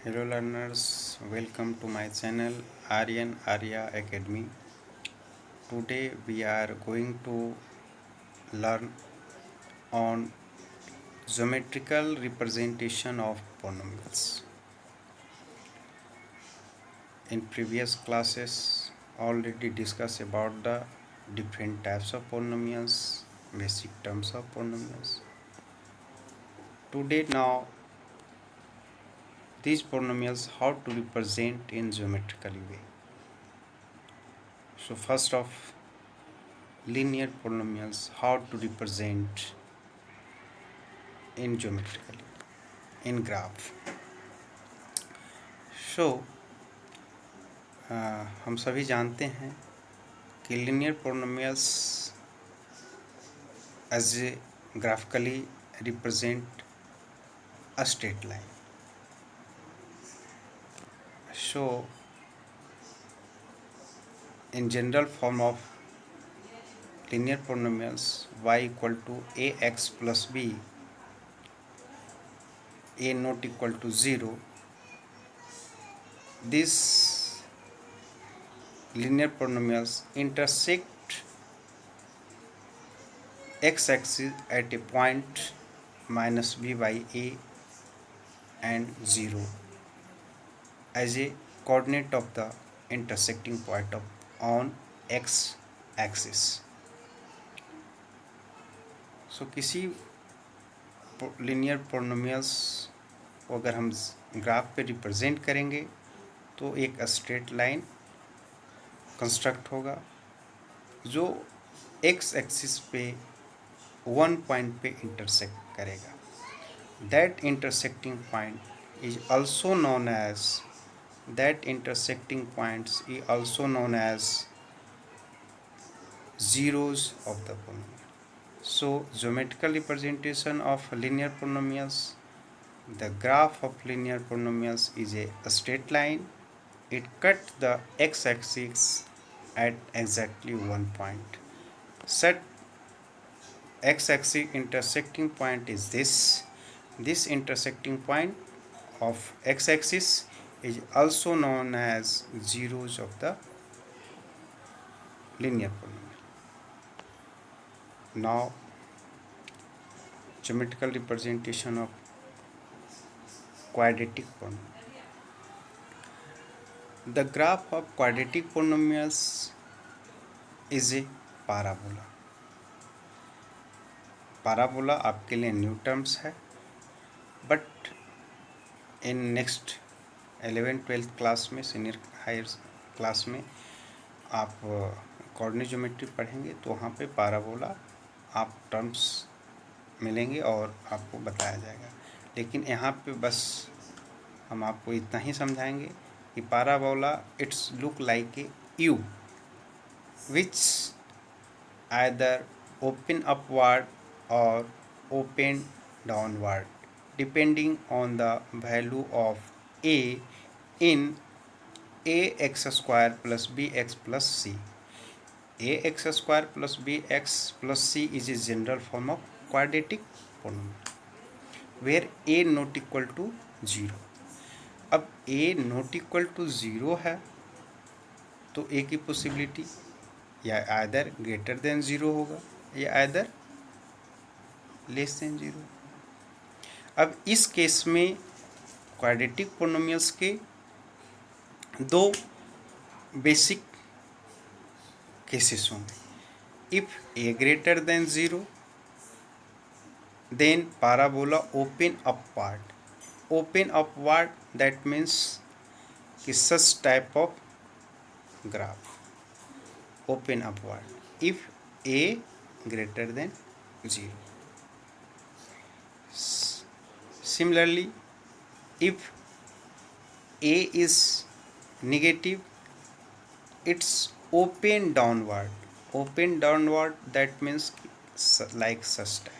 Hello learners, welcome to my channel Aryan Arya Academy. Today we are going to learn on geometrical representation of polynomials. In previous classes already discussed about the different types of polynomials, basic terms of polynomials. Today now these polynomials how to represent in geometrical way. So first of linear polynomials how to represent in geometrically in graph. So हम सभी जानते हैं कि linear polynomials as a graphically represent a straight line. So in general form of linear polynomials y equal to ax plus b, a not equal to 0, these linear polynomials intersect x-axis at a point minus b by a and 0 as a coordinate of the intersecting point on x axis. So किसी linear polynomials को अगर हम graph पे represent करेंगे तो एक straight line construct होगा जो एक्स एक्सिस पे वन पॉइंट पे इंटरसेक्ट करेगा. That intersecting point is also known as zeros of the polynomial. So geometrical representation of linear polynomials, the graph of linear polynomials is a straight line. It cuts the x-axis at exactly one point. Set x-axis intersecting point is this intersecting point of x-axis is also known as zeros of the linear polynomial. Now geometrical representation of quadratic polynomial. The graph of quadratic polynomials is a parabola. parabola आपके लिए new terms है, but in next 11th-12th class में, senior higher class में आप coordinate geometry पढ़ेंगे तो वहाँ पे parabola आप टर्म्स मिलेंगे और आपको बताया जाएगा. लेकिन यहाँ पे बस हम आपको इतना ही समझाएंगे कि parabola it's look like a U which either open upward or open downward depending on the value of a in ax square plus bx plus c. ax square plus bx plus c is a general form of quadratic polynomial where a not equal to 0. अब a not equal to 0 है तो a की possibility या either greater than 0 होगा या either less than 0. अब इस case में क्वाड्रेटिक पोलिनोमियल्स के दो बेसिक केसेस होंगे. If a greater than 0 then parabola open upward that means कि such type of graph open upward if a greater than 0. Similarly, if a is negative, it's open downward that means like such type.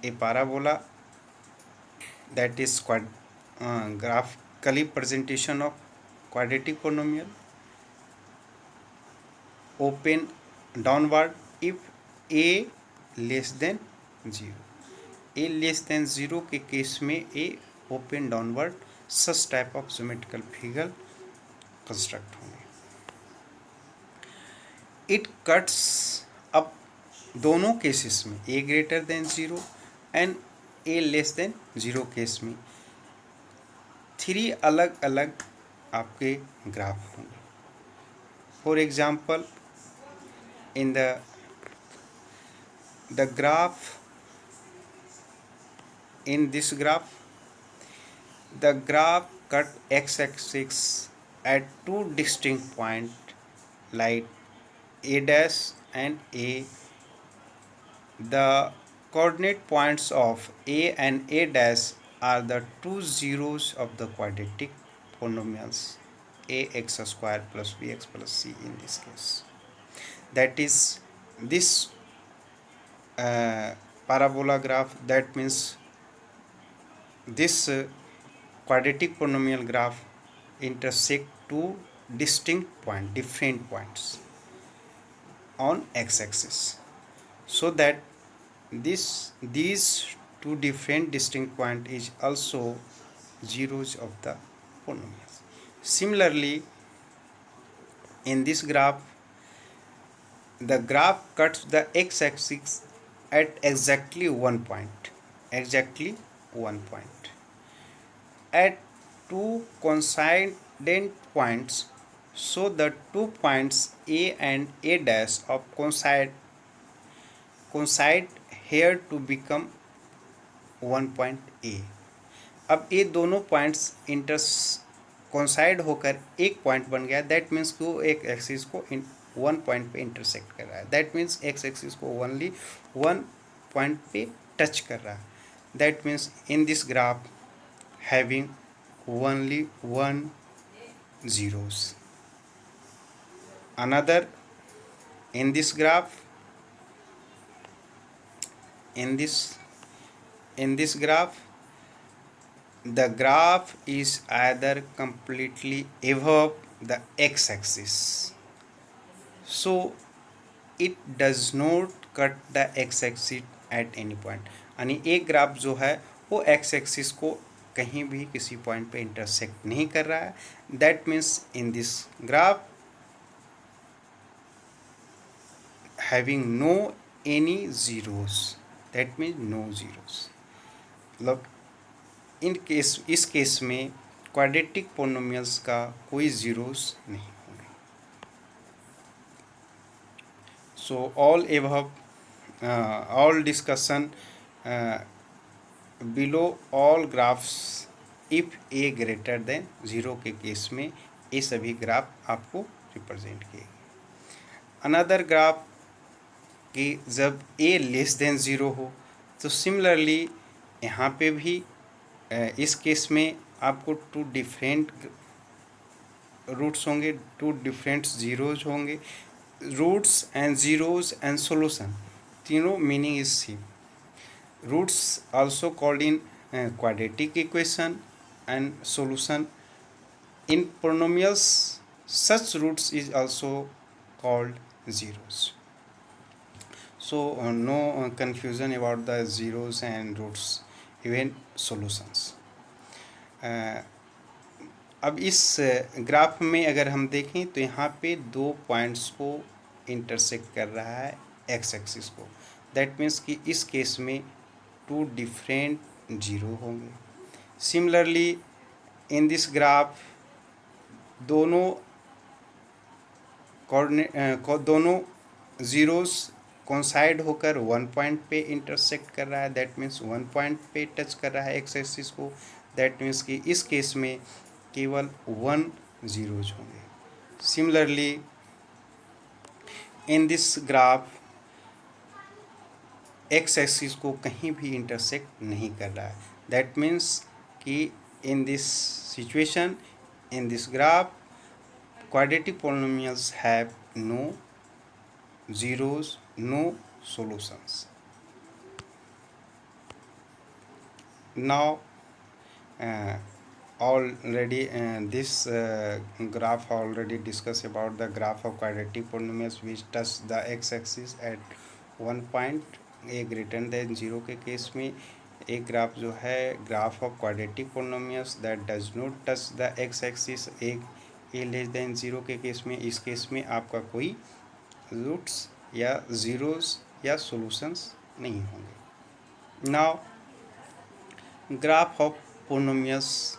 A parabola that is graphically presentation of quadratic polynomial open downward if a less than 0. a less than 0 के case में a open downward such type of geometrical figure construct होंगे। It cuts अब दोनों cases में a greater than zero and a less than zero case में 3 अलग अलग आपके ग्राफ होंगे। For example in the graph, in this graph the graph cut x-axis at two distinct points like a dash and a. The coordinate points of a and a dash are the two zeros of the quadratic polynomials ax square plus bx plus c in this case. That is this parabola graph, that means this quadratic polynomial graph intersect two different points on x-axis, so that these two different distinct point is also zeros of the polynomials. Similarly, in this graph the graph cuts the x-axis at exactly one point at two coincident points, so the 2 points a and a dash of coincide here to become 1 point a. अब ये दोनों points coincide होकर एक point बन गया, that means कि वो एक एक्सिस को वन पॉइंट पे इंटरसेक्ट कर रहा है, दैट मीन्स एक्स एक्सिस को ओनली वन पॉइंट पे टच कर रहा है. That means in this graph having only one zeros. Another, in this graph the graph is either completely above the x-axis, so it does not cut the x-axis at any point. यानी एक graph जो है वो x axis को कहीं भी किसी point पे इंटरसेक्ट नहीं कर रहा है. That means in this graph having no any zeros, that means no zeros. मतलब इस केस में क्वाड्रेटिक पोलिनोमियल्स का कोई जीरोस नहीं होंगे. So all discussion below all graphs if a greater than zero के केस में ये सभी ग्राफ आपको रिप्रेजेंट किए. अनदर ग्राफ कि जब ए लेस देन ज़ीरो हो, तो सिमिलरली यहाँ पे भी इस केस में आपको टू डिफरेंट रूट्स होंगे, टू डिफरेंट ज़ीरोज होंगे. Roots and zeros and solution तीनों meaning is same. Roots also called in quadratic equation and solution. In polynomials, such roots is also called zeros. So no confusion about the zeros and roots, even solutions. अब इस graph में अगर हम देखें तो यहाँ पे दो पॉइंट्स को इंटरसेक्ट कर रहा है एक्स एक्सिस को. दैट मीन्स कि इस केस में टू डिफरेंट जीरो होंगे. सिमिलरली इन दिस ग्राफ दोनों ज़ीरोस कोइंसाइड होकर वन पॉइंट पे इंटरसेक्ट कर रहा है. दैट मीन्स वन पॉइंट पे टच कर रहा है एक्स एक्सिस को. दैट मीन्स कि इस केस में केवल वन ज़ीरोज होंगे. Similarly in this graph x axis को कहीं भी इंटरसेक्ट नहीं कर रहा है. दैट मीन्स कि in this situation, in this graph, quadratic polynomials have no zeros, no solutions. Now already this graph already discussed about the graph of quadratic polynomials which touch the x-axis at one point a greater than 0 के case में एक graph जो है graph of quadratic polynomials that does not touch the x axis, एक ए less than zero के case में, इस case में आपका कोई रूट्स या ज़ीरोस या सॉल्यूशंस नहीं होंगे। Now graph of polynomials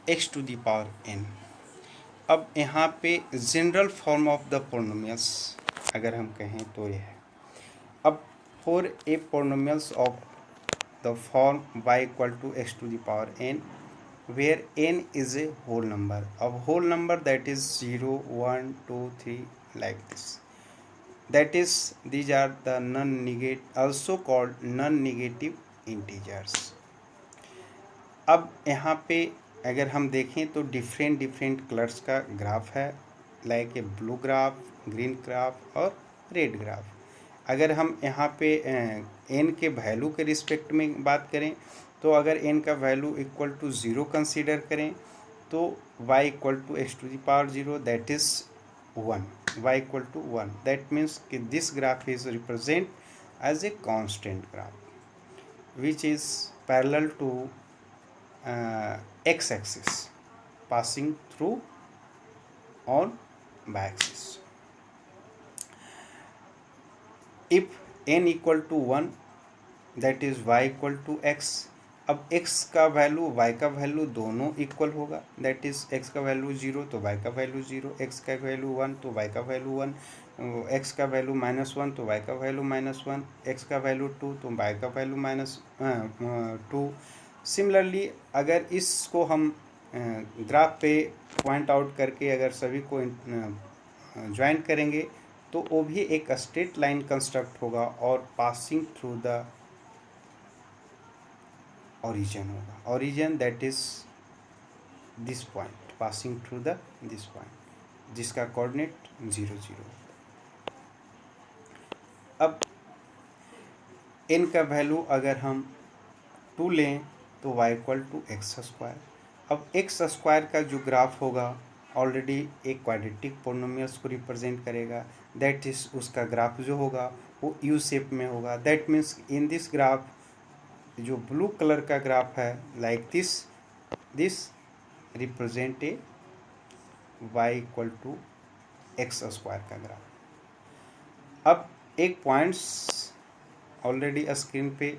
x to the power n. अब यहाँ पे general form of the polynomials अगर हम कहें तो यह है। अब for a polynomials of the form y equal to x to the power n where n is a whole number, a whole number that is 0 1 2 3 like this, that is these are the non-negative, also called non-negative integers। अब यहाँ पे अगर हम देखें तो different different colours का graph है, like a blue graph, green graph और रेड ग्राफ। अगर हम यहाँ पे एन के वैल्यू के रिस्पेक्ट में बात करें तो अगर एन का value equal to zero consider करें तो y equal to x to the power zero that is 1, y equal to 1, that means कि this graph is represent as a constant graph which is parallel to x axis passing through on y axis। if n equal to 1 that is y equal to x, अब x का value y का value दोनों equal होगा, that is x का value 0 तो y का value 0, x का value 1 तो y का वैल्यू 1, x का वैल्यू -1 तो y का वैल्यू -1, x का वैल्यू 2 तो y का वैल्यू -2। सिमिलरली अगर इसको हम ग्राफ पे पॉइंट आउट करके अगर सभी को ज्वाइन करेंगे तो वो भी एक स्ट्रेट लाइन कंस्ट्रक्ट होगा और पासिंग थ्रू द ओरिजिन होगा, origin that is this point passing through the this point जिसका कोऑर्डिनेट 0 0। अब n का वैल्यू अगर हम 2 लें तो y equal to x square. अब एक्स स्क्वायर का जो ग्राफ होगा ऑलरेडी एक क्वाड्रेटिक पोलिनोमियल्स को रिप्रेजेंट करेगा, दैट इज उसका ग्राफ जो होगा वो यू शेप में होगा। That means in this graph जो ब्लू कलर का ग्राफ है like this represent a y equal to x square का ग्राफ। अब एक पॉइंट्स ऑलरेडी स्क्रीन पे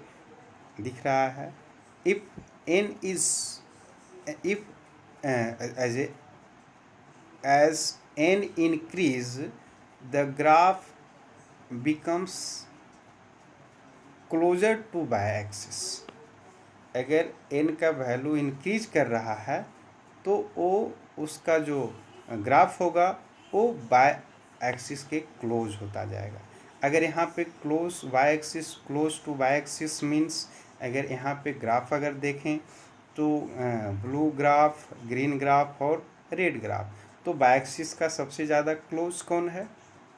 दिख रहा है, if n is if as n increase the graph becomes closer to y axis। अगर n का वैल्यू इंक्रीज कर रहा है तो वो उसका जो ग्राफ होगा वो y एक्सिस के क्लोज होता जाएगा। अगर यहाँ पे close y axis close to y axis means अगर यहाँ पे ग्राफ अगर देखें तो ब्लू ग्राफ, ग्रीन ग्राफ और रेड ग्राफ, तो y एक्सिस का सबसे ज़्यादा क्लोज कौन है?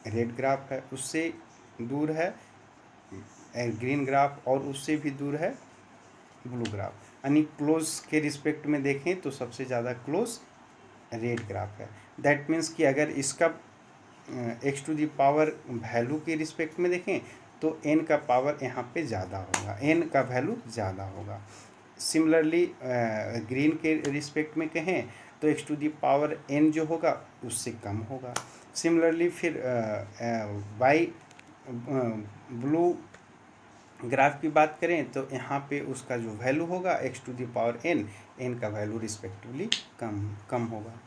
रेड ग्राफ है, उससे दूर है ग्रीन ग्राफ और उससे भी दूर है ब्लू ग्राफ। यानी क्लोज के रिस्पेक्ट में देखें तो सबसे ज़्यादा क्लोज रेड ग्राफ है। दैट मीन्स कि अगर इसका x to the power value के रिस्पेक्ट में देखें तो n का पावर यहाँ पे ज़्यादा होगा, n का वैल्यू ज़्यादा होगा। सिमिलरली ग्रीन के रिस्पेक्ट में कहें तो x to the power n जो होगा उससे कम होगा। सिमिलरली फिर वाई ब्लू ग्राफ की बात करें तो यहाँ पे उसका जो वैल्यू होगा x to the power n का वैल्यू रिस्पेक्टिवली कम होगा।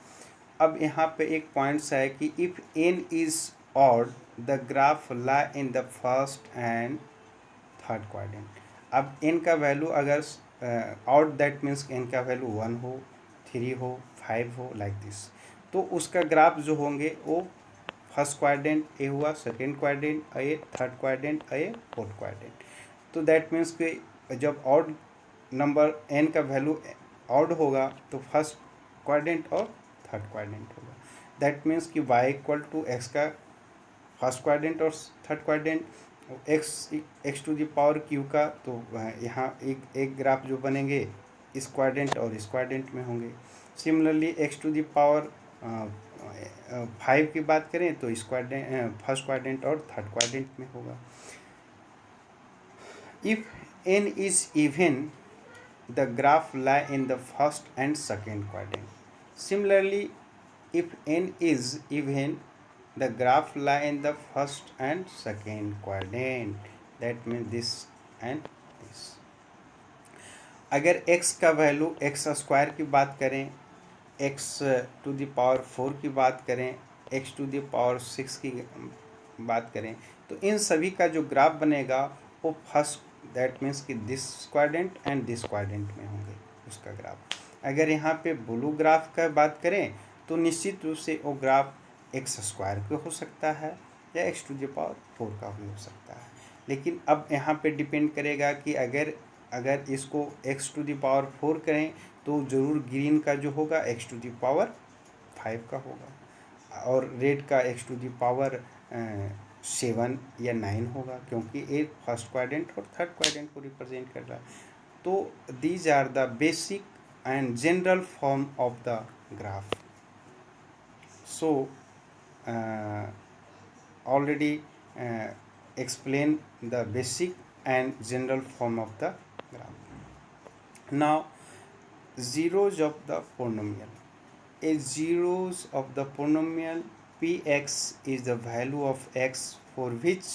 अब यहाँ पे एक पॉइंट्स है कि if n is odd the graph lie in the first and third quadrant. अब n का वैल्यू अगर ऑड दैट मीन्स n का वैल्यू 1 हो, 3 हो, 5 हो लाइक दिस, तो उसका ग्राफ जो होंगे वो फर्स्ट क्वाड्रेंट ए हुआ, सेकेंड क्वाड्रेंट ए, थर्ड क्वाड्रेंट ए, फोर्थ क्वाड्रेंट। तो दैट मीन्स कि जब ऑड नंबर n का वैल्यू ऑड होगा तो फर्स्ट क्वाड्रेंट और थर्ड क्वाड्रेंट होगा। दैट मीन्स कि y इक्वल टू एक्स का फर्स्ट क्वाड्रेंट और third quadrant, x to the power q का, तो यहाँ एक ग्राफ जो बनेंगे इस क्वाड्रेंट और इस क्वाड्रेंट में होंगे। Similarly x to the power 5 की बात करें तो इस क्वाड्रेंट फर्स्ट क्वाड्रेंट और थर्ड क्वाड्रेंट में होगा। If n is even, the graph lie in the first and second quadrant. Similarly, if n is even, the graph lie in the first and second quadrant. That means this and this. अगर x का value x square की बात करें, x to the power 4 की बात करें, x to the power 6 की बात करें, तो इन सभी का जो ग्राफ बनेगा वो फर्स्ट, दैट मीन्स कि this quadrant and this quadrant में होंगे उसका ग्राफ। अगर यहाँ पे ब्लू ग्राफ का बात करें तो निश्चित रूप से वो ग्राफ एक्स स्क्वायर का हो सकता है या एक्स टू द पावर 4 का भी हो सकता है। लेकिन अब यहाँ पे डिपेंड करेगा कि अगर अगर इसको x टू द पावर 4 करें तो ज़रूर ग्रीन का जो होगा x टू द पावर 5 का होगा और रेड का x टू द पावर 7 या 9 होगा, क्योंकि ये फर्स्ट क्वाड्रेंट और थर्ड क्वाड्रेंट को रिप्रेजेंट कर रहा है। तो these are the basic and general form of the graph. So already explain the basic and general form of the graph. Now, zeros of the polynomial. A zeros of the polynomial px is the value of x for which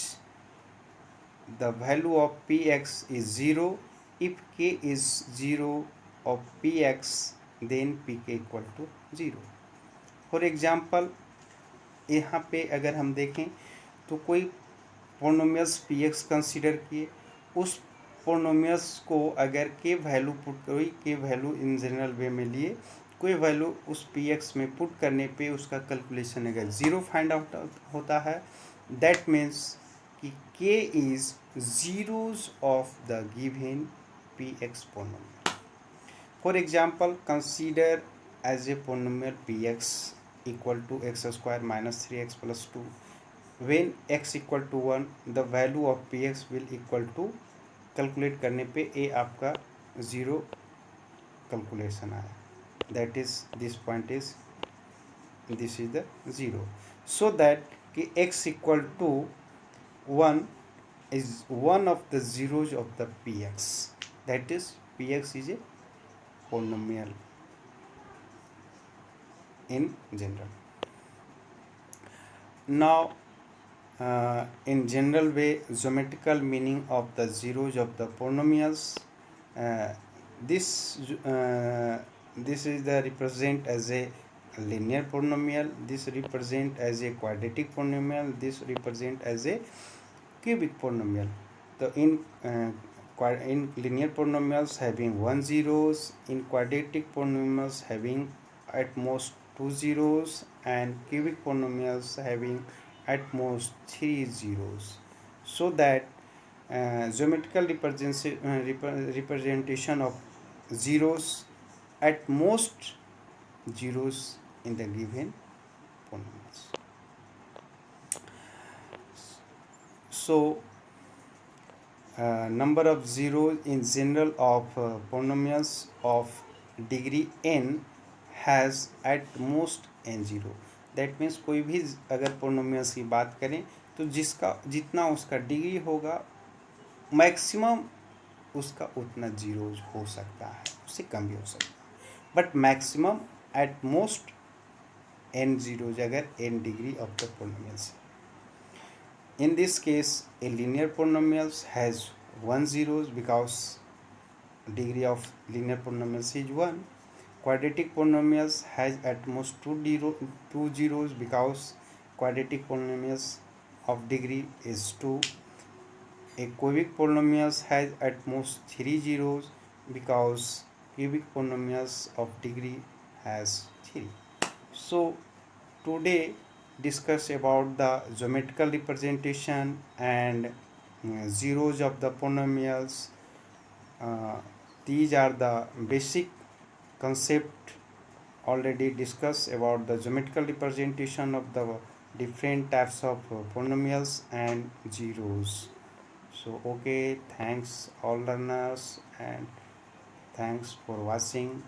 the value of px is 0. If k is 0 of px, then pk equal to 0. For example, यहाँ पे अगर हम देखें तो कोई polynomials P x consider किए, उस polynomials को अगर के वैल्यू पुट कोई के वैल्यू इन जनरल वे में लिए कोई वैल्यू उस पी एक्स में पुट करने पे उसका कैलकुलेशन अगर 0 फाइंड आउट होता है, दैट मीन्स कि k is zeros of the given p x polynomial. For example, consider as a polynomial p x equal to x square minus 3x plus 2. When x equal to 1, the value of px will equal to, calculate करने पे a आपका 0 calculation आया, that is this point is this is the 0, so that कि x equal to 1 is one of the zeros of the px, that is px is a polynomial in general. Now, in general way, geometrical meaning of the zeros of the polynomials. This is the represent as a linear polynomial. This represent as a quadratic polynomial. This represent as a cubic polynomial. So in linear polynomials having 1 zeros, in quadratic polynomials having at most 2 zeros, and cubic polynomials having at most 3 zeros, so that geometrical representation of zeros, at most zeros in the given polynomials. So number of zeros in general of polynomials of degree n has at most n zero. That means कोई भी अगर polynomials की बात करें तो जिसका जितना उसका डिग्री होगा मैक्सिमम उसका उतना जीरोज हो सकता है, उससे कम भी हो सकता है, but maximum at most n zeros अगर n degree of the polynomials. In this case, a linear polynomial has 1 zeros because degree of linear polynomials is 1. Quadratic polynomials has at most 2 zeros because quadratic polynomials of degree is 2. A cubic polynomials has at most 3 zeros because cubic polynomials of degree has 3. So today discuss about the geometrical representation and zeros of the polynomials. These are the basic concept already discussed about the geometrical representation of the different types of polynomials and zeros. So okay, thanks all learners and thanks for watching.